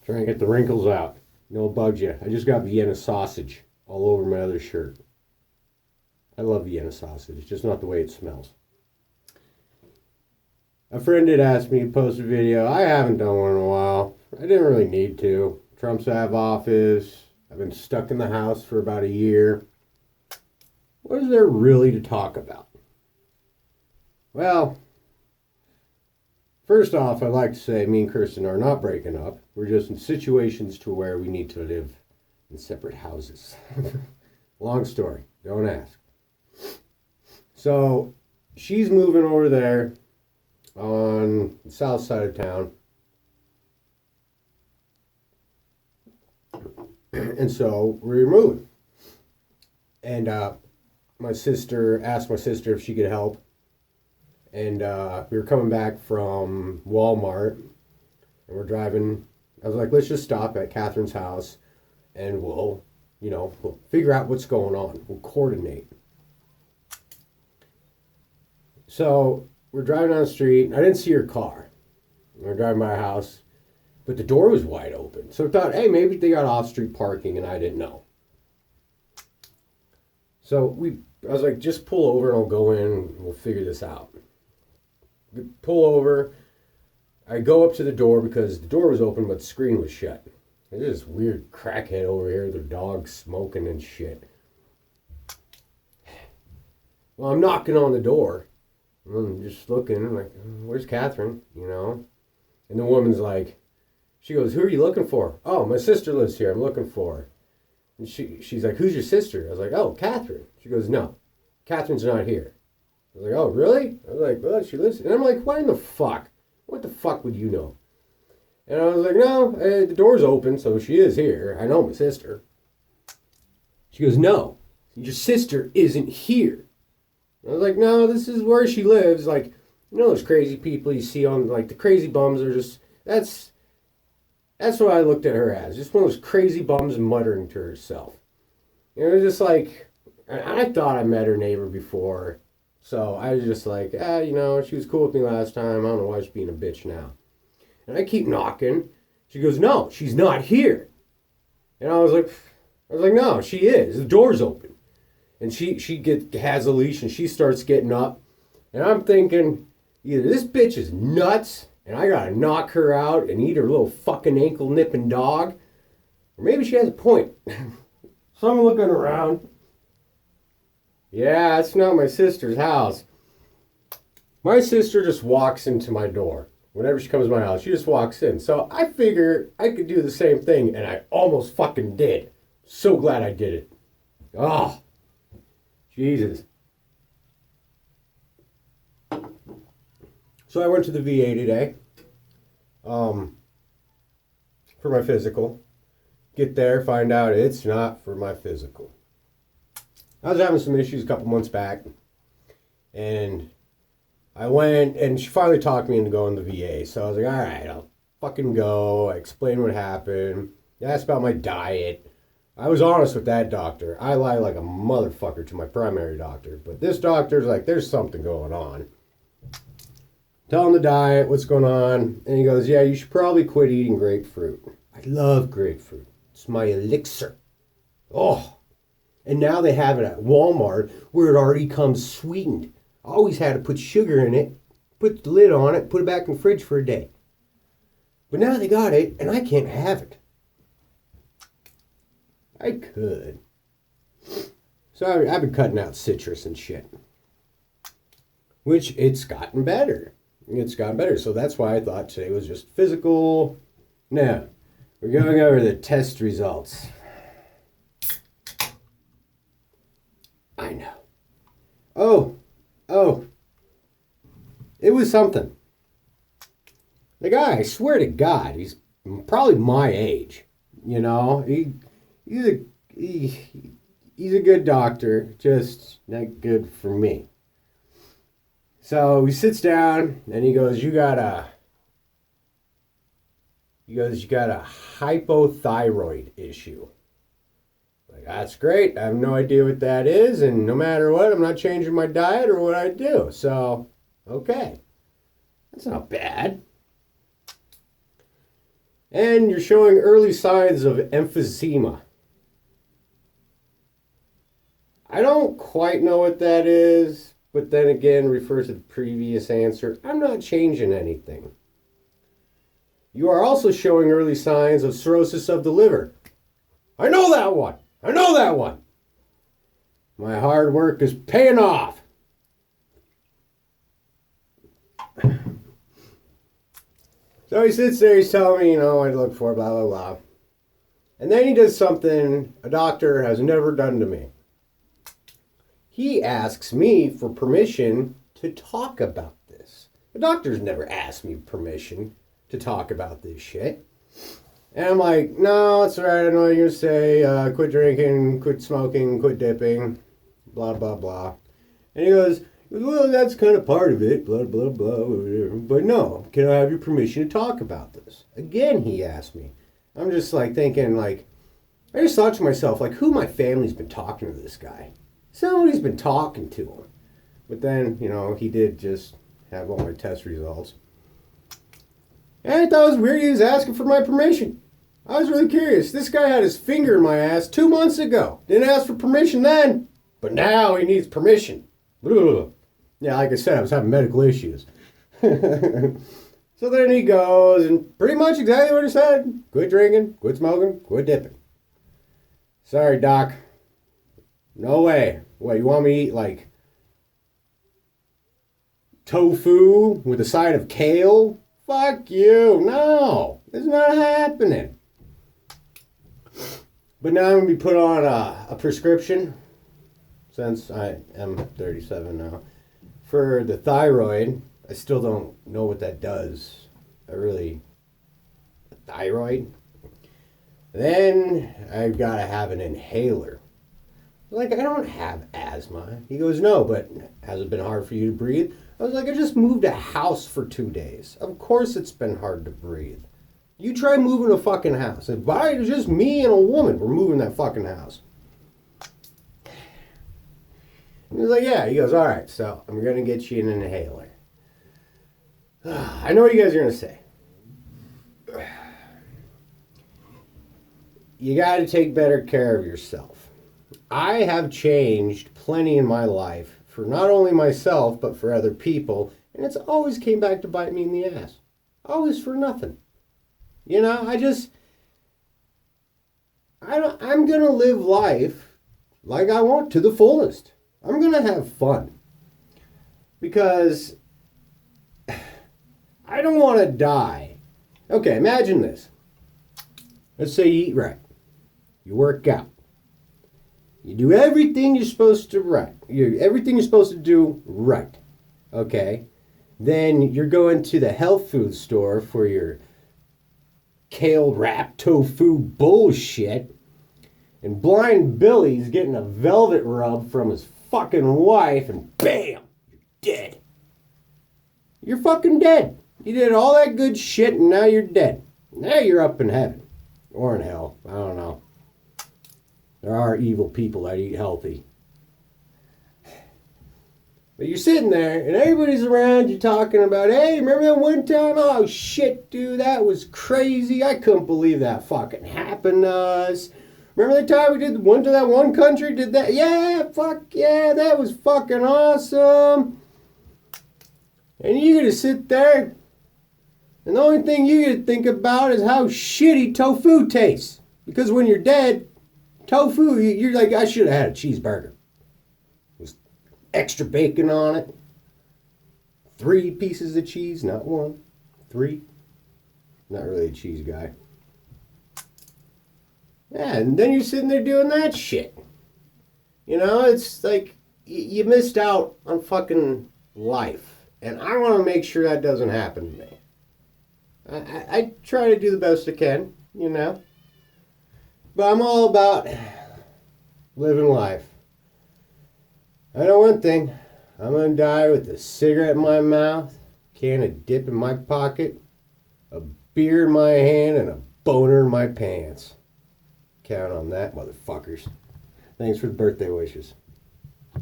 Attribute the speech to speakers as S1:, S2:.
S1: Trying to get the wrinkles out. No bugs you. I just got Vienna sausage all over my other shirt. I love Vienna sausage. It's just not the way it smells. A friend did ask me to post a video. I haven't done one in a while. I didn't really need to. Trump's out of office. I've been stuck in the house for about a year. What is there really to talk about? Well, first off, I'd like to say me and Kirsten are not breaking up. We're just in situations to where we need to live in separate houses. Long story. Don't ask. So, she's moving over there on the south side of town. And so, we're moving. And my sister asked my sister if she could help. And we were coming back from Walmart, and we're driving. I was like, let's just stop at Catherine's house, and we'll figure out what's going on. We'll coordinate. So we're driving down the street. I didn't see her car. We were driving by a house, but the door was wide open. So I thought, hey, maybe they got off-street parking, and I didn't know. So I was like, just pull over, and I'll go in, and we'll figure this out. Pull over. I go up to the door because the door was open, but the screen was shut. There's this weird crackhead over here, their dog smoking and shit. Well, I'm knocking on the door. I'm just looking, like, where's Catherine? And the woman's like, she goes, who are you looking for? Oh, my sister lives here. I'm looking for her. And she's like, who's your sister? I was like, oh, Catherine. She goes, no, Catherine's not here. I was like, oh, really? I was like, well, she lives. And I'm like, why in the fuck? What the fuck would you know? And I was like, no, the door's open, so she is here. I know my sister. She goes, no, your sister isn't here. I was like, no, this is where she lives. Like, those crazy people you see on, like, the crazy bums are just, that's what I looked at her as. Just one of those crazy bums muttering to herself. It was just like, I thought I met her neighbor before. So I was just like, she was cool with me last time. I don't know why she's being a bitch now. And I keep knocking. She goes, no, she's not here. And I was like, no, she is. The door's open. And she has a leash and she starts getting up. And I'm thinking, either this bitch is nuts and I gotta knock her out and eat her little fucking ankle nipping dog, or maybe she has a point. So I'm looking around. Yeah, it's not my sister's house. My sister just walks into my door. Whenever she comes to my house, she just walks in. So I figure I could do the same thing, and I almost fucking did. So glad I did it. Oh, Jesus. So I went to the VA today for my physical. Get there, find out it's not for my physical. I was having some issues a couple months back, and I went, and she finally talked me into going to the VA. So I was like, all right, I'll fucking go. I explained what happened. I asked about my diet. I was honest with that doctor. I lie like a motherfucker to my primary doctor, but this doctor's like, there's something going on. Tell him the diet, what's going on, and he goes, yeah, you should probably quit eating grapefruit. I love grapefruit. It's my elixir. Oh. And now they have it at Walmart where it already comes sweetened. I always had to put sugar in it, put the lid on it, put it back in the fridge for a day. But now they got it, and I can't have it. I could. So I've been cutting out citrus and shit. Which, it's gotten better. It's gotten better. So that's why I thought today was just physical. Now, we're going over the test results. I know. Oh. It was something. The guy, I swear to God, he's probably my age. He's a good doctor, just not good for me. So he sits down and he goes, you got a hypothyroid issue. Like, that's great. I have no idea what that is, and no matter what, I'm not changing my diet or what I do. So, okay. That's not bad. And you're showing early signs of emphysema. I don't quite know what that is, but then again refers to the previous answer. I'm not changing anything. You are also showing early signs of cirrhosis of the liver. I know that one. I know that one. My hard work is paying off. So he sits there, he's telling me, what to look for, blah, blah, blah. And then he does something a doctor has never done to me. He asks me for permission to talk about this. The doctor's never asked me permission to talk about this shit. And I'm like, no, it's all right. I know what you're going to say. Quit drinking, quit smoking, quit dipping, blah, blah, blah. And he goes, well, that's kind of part of it, blah, blah, blah, whatever. But no, can I have your permission to talk about this? Again, he asked me. I'm just like thinking, like, I just thought to myself, like, who in my family's been talking to this guy? Somebody's been talking to him. But then, he did just have all my test results. And I thought it was weird he was asking for my permission. I was really curious. This guy had his finger in my ass 2 months ago. Didn't ask for permission then. But now he needs permission. Ugh. Yeah, like I said, I was having medical issues. So then he goes, and pretty much exactly what he said. Quit drinking, quit smoking, quit dipping. Sorry, Doc. No way. What, you want me to eat, like, tofu with a side of kale? Fuck you. No. It's not happening. But now I'm going to be put on a prescription, since I am 37 now, for the thyroid. I still don't know what that does. Thyroid? Then I've got to have an inhaler. Like, I don't have asthma. He goes, no, but has it been hard for you to breathe? I was like, I just moved a house for 2 days. Of course it's been hard to breathe. You try moving a fucking house. If it's just me and a woman, we're moving that fucking house. And he's like, yeah. He goes, all right, so I'm going to get you an inhaler. I know what you guys are going to say. You got to take better care of yourself. I have changed plenty in my life for not only myself, but for other people. And it's always came back to bite me in the ass. Always for nothing. I'm going to live life like I want to the fullest. I'm going to have fun. Because I don't want to die. Okay, imagine this. Let's say you eat right. You work out. You do everything you're supposed to everything you're supposed to do right. Okay? Then you're going to the health food store for your kale wrapped tofu bullshit. And Blind Billy's getting a velvet rub from his fucking wife, and bam! You're dead. You're fucking dead. You did all that good shit and now you're dead. Now you're up in heaven. Or in hell. I don't know. There are evil people that eat healthy. But you're sitting there and everybody's around you talking about, hey, remember that one time? Oh shit, dude, that was crazy. I couldn't believe that fucking happened to us. Remember the time we went to that one country, did that? Yeah, fuck yeah, that was fucking awesome. And you're gonna sit there, and the only thing you're gonna think about is how shitty tofu tastes. Because when you're dead, tofu, you're like, I should have had a cheeseburger. With extra bacon on it. 3 pieces of cheese, not 1. 3. Not really a cheese guy. Yeah, and then you're sitting there doing that shit. It's like you missed out on fucking life. And I want to make sure that doesn't happen to me. I try to do the best I can, But I'm all about living life. I know one thing. I'm going to die with a cigarette in my mouth, can of dip in my pocket, a beer in my hand, and a boner in my pants. Count on that, motherfuckers. Thanks for the birthday wishes.